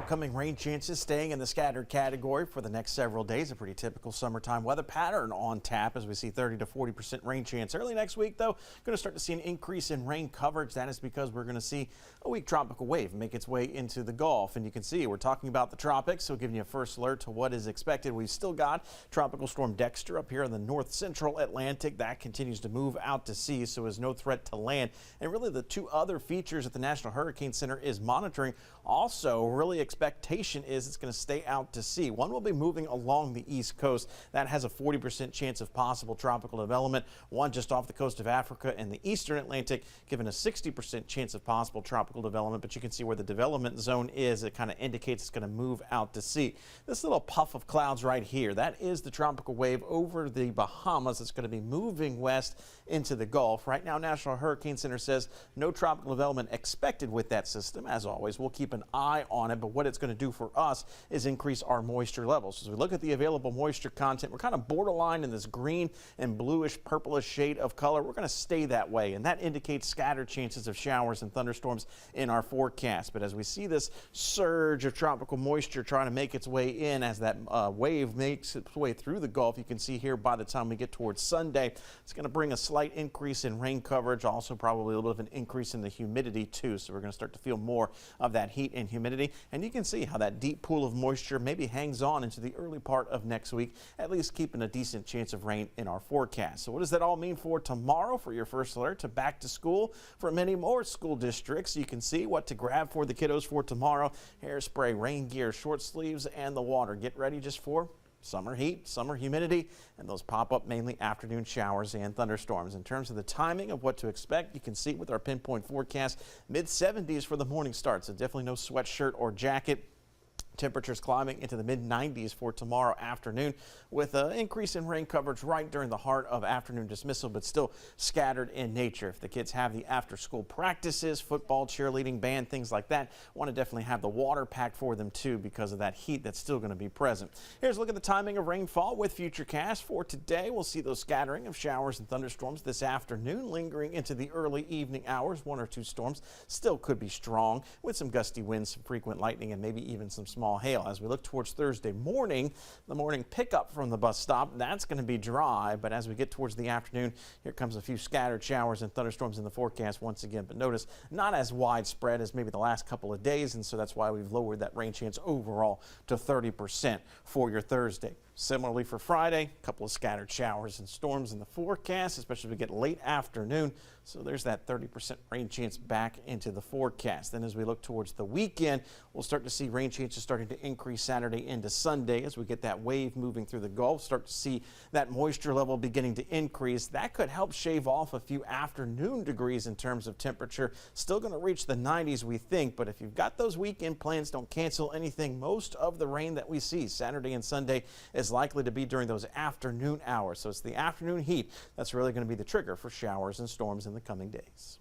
upcoming rain chances staying in the scattered category for the next several days. A pretty typical summertime weather pattern on tap as we see 30 to 40% rain chance. Early next week, though, going to start to see an increase in rain coverage. That is because we're going to see a weak tropical wave make its way into the Gulf. And you can see we're talking about the tropics, so giving you a first alert to what is expected. We've still got Tropical Storm Dexter up here in the north central Atlantic. That continues to move out to sea, so is no threat to land. And really the two other features that the National Hurricane Center is monitoring also really expectation is it's going to stay out to sea. One will be moving along the east coast. That has a 40% chance of possible tropical development. One just off the coast of Africa and the eastern Atlantic, given a 60% chance of possible tropical development. But you can see where the development zone is. It kind of indicates it's going to move out to sea. This little puff of clouds right here, that is the tropical wave over the Bahamas. It's going to be moving west into the Gulf. Right now, National Hurricane Center says no tropical development expected with that system. As always, we'll keep an eye on it, but what it's going to do for us is increase our moisture levels. As we look at the available moisture content, we're kind of borderline in this green and bluish purplish shade of color. We're going to stay that way, and that indicates scattered chances of showers and thunderstorms in our forecast. But as we see this surge of tropical moisture trying to make its way in as that wave makes its way through the Gulf, you can see here by the time we get towards Sunday, it's going to bring a slight increase in rain coverage, also probably a little bit of an increase in the humidity too. So we're going to start to feel more of that heat and humidity, and you can see how that deep pool of moisture maybe hangs on into the early part of next week, at least keeping a decent chance of rain in our forecast. So what does that all mean for tomorrow? For your first alert to back to school for many more school districts, you can see what to grab for the kiddos for tomorrow: hairspray, rain gear, short sleeves, and the water. Get ready just for summer heat, summer humidity, and those pop-up mainly afternoon showers and thunderstorms. In terms of the timing of what to expect, you can see with our pinpoint forecast, mid-70s for the morning start, so definitely no sweatshirt or jacket. Temperatures climbing into the mid-90s for tomorrow afternoon, with an increase in rain coverage right during the heart of afternoon dismissal, but still scattered in nature. If the kids have the after-school practices, football, cheerleading, band, things like that, want to definitely have the water packed for them too because of that heat that's still going to be present. Here's a look at the timing of rainfall with Futurecast for today. We'll see those scattering of showers and thunderstorms this afternoon, lingering into the early evening hours. One or two storms still could be strong with some gusty winds, some frequent lightning, and maybe even some small hail. As we look towards Thursday morning, the morning pickup from the bus stop, that's going to be dry, but as we get towards the afternoon, here comes a few scattered showers and thunderstorms in the forecast once again. But notice, not as widespread as maybe the last couple of days, and so that's why we've lowered that rain chance overall to 30% for your Thursday. Similarly for Friday, a couple of scattered showers and storms in the forecast, especially as we get late afternoon. So there's that 30% rain chance back into the forecast. Then as we look towards the weekend, we'll start to see rain chances starting to increase Saturday into Sunday as we get that wave moving through the Gulf, start to see that moisture level beginning to increase. That could help shave off a few afternoon degrees in terms of temperature. Still going to reach the 90s, we think, but if you've got those weekend plans, don't cancel anything. Most of the rain that we see Saturday and Sunday is likely to be during those afternoon hours. So it's the afternoon heat that's really going to be the trigger for showers and storms in the coming days.